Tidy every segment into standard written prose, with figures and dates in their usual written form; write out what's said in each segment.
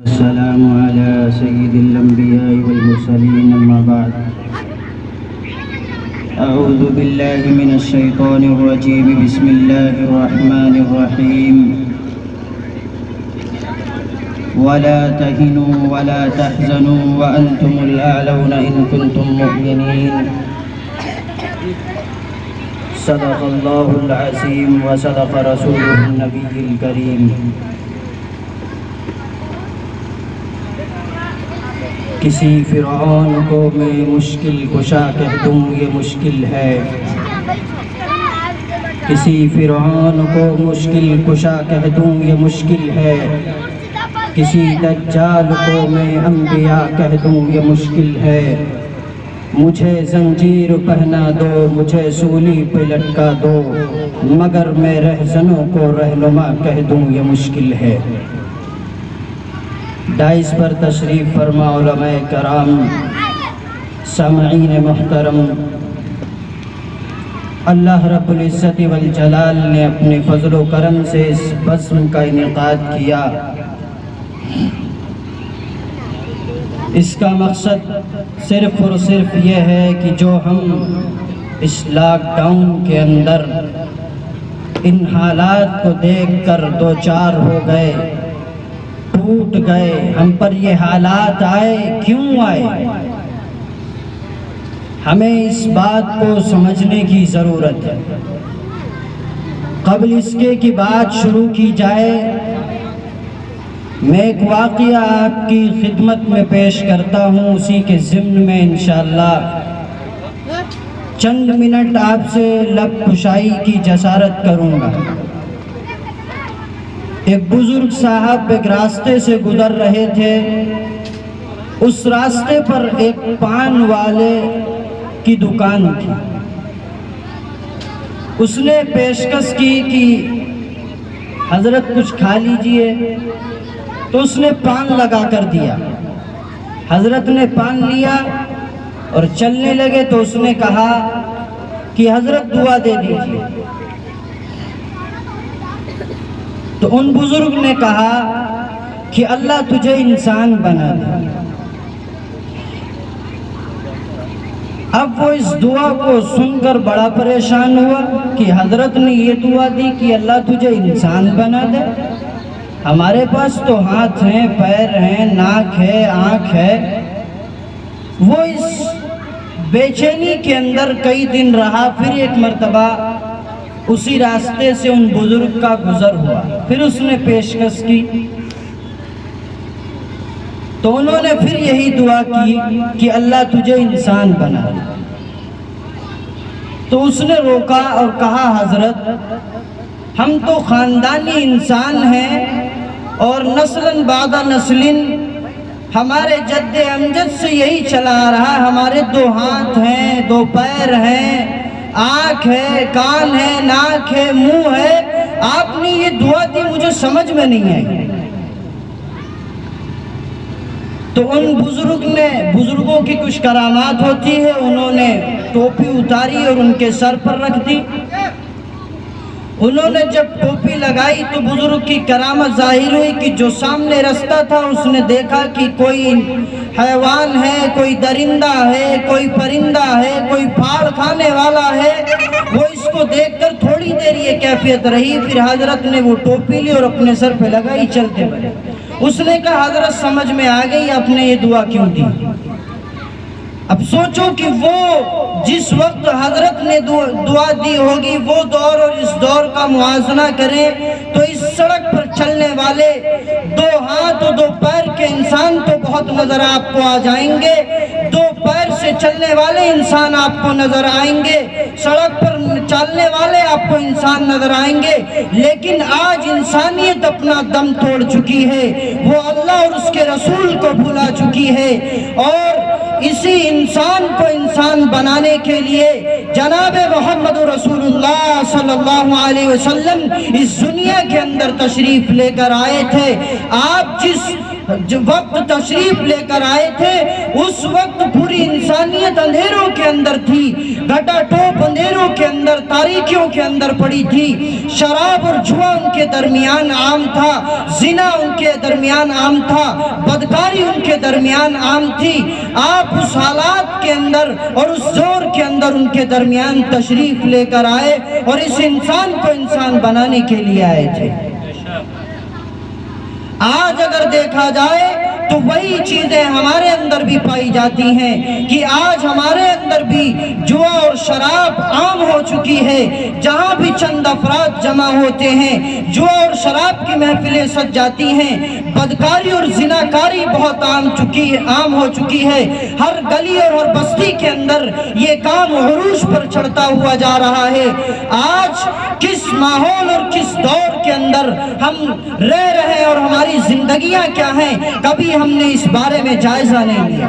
السلام على سيد الأنبياء والمرسلين أما بعد أعوذ بالله من الشيطان الرجيم بسم الله الرحمن الرحيم ولا تهنوا ولا تحزنوا وأنتم الأعلون إن كنتم مؤمنين صدق الله العظيم وصدق رسوله النبي الكريم کسی فرعون کو میں مشکل کشا کہہ دوں یہ مشکل ہے، کسی فرعون کو مشکل کشا کہہ دوں یہ مشکل ہے، کسی دجال کو میں انبیاء کہہ دوں یہ مشکل ہے، مجھے زنجیر پہنا دو مجھے سولی پہ لٹکا دو مگر میں رہزنوں کو رہنما کہہ دوں یہ مشکل ہے۔ دائس پر تشریف فرما علماء کرام، سامعین محترم، اللہ رب العزت والجلال نے اپنے فضل و کرم سے اس بزم کا انعقاد کیا۔ اس کا مقصد صرف اور صرف یہ ہے کہ جو ہم اس لاک ڈاؤن کے اندر ان حالات کو دیکھ کر دو چار ہو گئے، ٹوٹ گئے، ہم پر یہ حالات آئے کیوں آئے، ہمیں اس بات کو سمجھنے کی ضرورت ہے۔ قبل اس کے کہ بات شروع کی جائے، میں ایک واقعہ آپ کی خدمت میں پیش کرتا ہوں، اسی کے ضمن میں انشاءاللہ چند منٹ آپ سے لب کشائی کی جسارت کروں گا۔ ایک بزرگ صاحب ایک راستے سے گزر رہے تھے، اس راستے پر ایک پان والے کی دکان تھی، اس نے پیشکش کی کہ حضرت کچھ کھا لیجئے، تو اس نے پان لگا کر دیا۔ حضرت نے پان لیا اور چلنے لگے تو اس نے کہا کہ حضرت دعا دے دیجئے، تو ان بزرگ نے کہا کہ اللہ تجھے انسان بنا دے۔ اب وہ اس دعا کو سن کر بڑا پریشان ہوا کہ حضرت نے یہ دعا دی کہ اللہ تجھے انسان بنا دے، ہمارے پاس تو ہاتھ ہیں، پیر ہیں، ناک ہے، آنکھ ہے۔ وہ اس بے چینی کے اندر کئی دن رہا، پھر ایک مرتبہ اسی راستے سے ان بزرگ کا گزر ہوا، پھر اس نے پیشکش کی تو انہوں نے پھر یہی دعا کی کہ اللہ تجھے انسان بنا دے۔ تو اس نے روکا اور کہا حضرت ہم تو خاندانی انسان ہیں اور نسلاً بعد نسلن ہمارے جد امجد سے یہی چلا آ رہا، ہمارے دو ہاتھ ہیں، دو پیر ہیں، آنکھ ہے، کان ہے، ناک ہے، منہ ہے، آپ نے یہ دعا دی مجھے سمجھ میں نہیں آئی۔ تو ان بزرگوں کی کچھ کرامات ہوتی ہے، انہوں نے ٹوپی اتاری اور ان کے سر پر رکھ دی۔ انہوں نے جب ٹوپی لگائی تو بزرگ کی کرامت ظاہر ہوئی کہ جو سامنے رستہ تھا اس نے دیکھا کہ کوئی حیوان ہے، کوئی درندہ ہے، کوئی پرندہ ہے، کوئی پھاڑ کھانے والا ہے۔ وہ اس کو دیکھ کر تھوڑی دیر یہ کیفیت رہی، پھر حضرت نے وہ ٹوپی لی اور اپنے سر پہ لگائی، چلتے بڑھے۔ اس نے کہا حضرت سمجھ میں آ گئی آپ نے یہ دعا کیوں دی۔ اب سوچو کہ وہ جس وقت حضرت نے دعا دی ہوگی وہ دور اور اس دور کا موازنہ کریں تو اس سڑک پر چلنے والے دو ہاتھ اور دو پیر کے انسان تو بہت نظر آپ کو آ جائیں گے، دو پیر سے چلنے والے انسان آپ کو نظر آئیں گے، سڑک پر چلنے والے آپ کو انسان نظر آئیں گے، لیکن آج انسانیت اپنا دم توڑ چکی ہے، وہ اللہ اور اس کے رسول کو بھلا چکی ہے، اور اسی انسان کو انسان بنانے کے لیے جناب محمد رسول اللہ صلی اللہ علیہ وسلم اس دنیا کے اندر تشریف لے کر آئے تھے۔ آپ جس جو وقت تشریف لے کر آئے تھے اس وقت پوری انسانیت اندھیروں کے اندر تھی، گھٹا ٹوپ اندھیروں کے اندر، تاریکیوں کے اندر پڑی تھی، شراب اور جوا ان کے درمیان عام تھا، زنا ان کے درمیان عام تھا، بدکاری ان کے درمیان عام تھی۔ آپ اس حالات کے اندر اور اس زور کے اندر ان کے درمیان تشریف لے کر آئے اور اس انسان کو انسان بنانے کے لیے آئے تھے۔ آج اگر دیکھا جائے تو وہی چیزیں ہمارے اندر بھی پائی جاتی ہیں کہ آج ہمارے اندر بھی جوا اور شراب عام ہو چکی ہے۔ جہاں بھی چند افراد جمع ہوتے ہیں جوا اور شراب کی محفلیں سج جاتی ہیں، بدکاری اور زناکاری بہت عام ہو چکی ہے۔ ہر گلی اور ہر بستی کے اندر یہ کام عروج پر چڑھتا ہوا جا رہا ہے۔ آج کس ماحول اور کس دور کے اندر ہم رہ رہے ہیں اور ہماری زندگیاں کیا ہیں، کبھی ہم نے اس بارے میں جائزہ نہیں لیا۔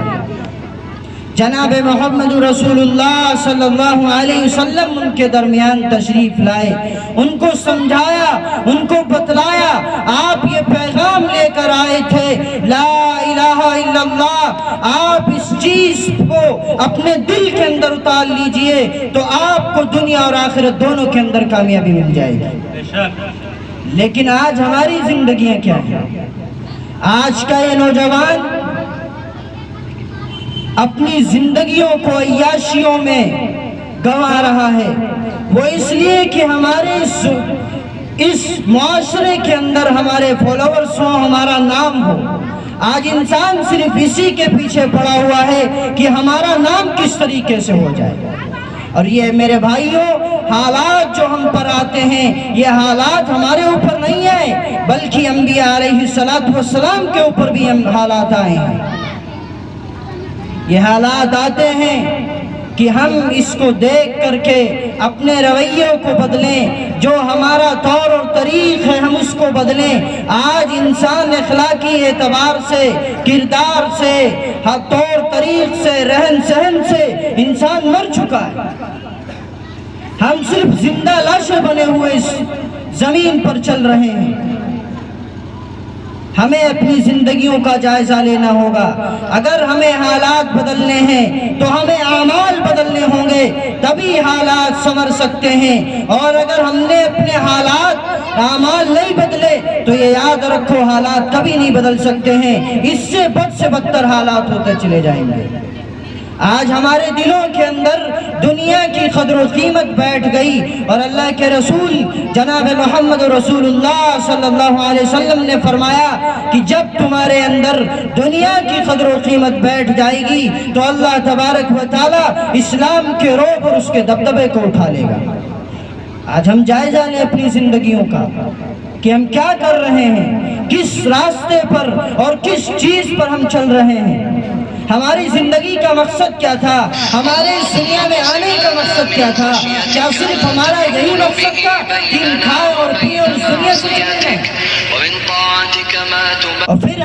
جناب محمد رسول اللہ صلی اللہ علیہ وسلم ان کے درمیان تشریف لائے، ان کو سمجھایا، ان کو بتلایا۔ آپ یہ پیغام لے کر آئے تھے، لا الہ الا اللہ۔ آپ اس چیز کو اپنے دل کے اندر اتار لیجئے تو آپ کو دنیا اور آخرت دونوں کے اندر کامیابی مل جائے گی۔ لیکن آج ہماری زندگیاں کیا ہیں؟ آج کا یہ نوجوان اپنی زندگیوں کو عیاشیوں میں گنوا رہا ہے۔ وہ اس لیے کہ ہمارے اس معاشرے کے اندر ہمارے فالوورز ہوں، ہمارا نام ہو۔ آج انسان صرف اسی کے پیچھے پڑا ہوا ہے کہ ہمارا نام کس طریقے سے ہو جائے۔ اور یہ میرے بھائیوں، حالات جو ہم پر آتے ہیں یہ حالات ہمارے اوپر نہیں آئے بلکہ انبیاء علیہ السلام کے اوپر بھی حالات آئے ہیں۔ یہ حالات آتے ہیں کہ ہم اس کو دیکھ کر کے اپنے رویوں کو بدلیں، جو ہمارا طور اور طریق ہے ہم اس کو بدلیں۔ آج انسان اخلاقی اعتبار سے، کردار سے، طور طریق سے، رہن سہن سے انسان مر چکا ہے۔ ہم صرف زندہ لاشیں بنے ہوئے اس زمین پر چل رہے ہیں۔ ہمیں اپنی زندگیوں کا جائزہ لینا ہوگا۔ اگر ہمیں حالات بدلنے ہیں تو ہمیں اعمال بدلنے ہوں گے، تبھی حالات سنور سکتے ہیں۔ اور اگر ہم نے اپنے حالات اعمال نہیں بدلے تو یہ یاد رکھو حالات کبھی نہیں بدل سکتے ہیں، اس سے بد سے بدتر حالات ہوتے چلے جائیں گے۔ آج ہمارے دلوں کے اندر دنیا کی قدر و قیمت بیٹھ گئی، اور اللہ کے رسول جناب محمد رسول اللہ صلی اللہ علیہ وسلم نے فرمایا کہ جب تمہارے اندر دنیا کی قدر و قیمت بیٹھ جائے گی تو اللہ تبارک و تعالی اسلام کے روب اور اس کے دبدبے کو اٹھا لے گا۔ آج ہم جائزہ لیں اپنی زندگیوں کا کہ ہم کیا کر رہے ہیں، کس راستے پر اور کس چیز پر ہم چل رہے ہیں۔ ہماری زندگی کا مقصد کیا تھا؟ ہمارے اس دنیا میں آنے کا مقصد کیا تھا؟ کیا صرف ہمارا یہی مقصد تھا کہ ہم کھائیں اور پیئیں اور اس دنیا سے چلے جائیں؟ اور پھر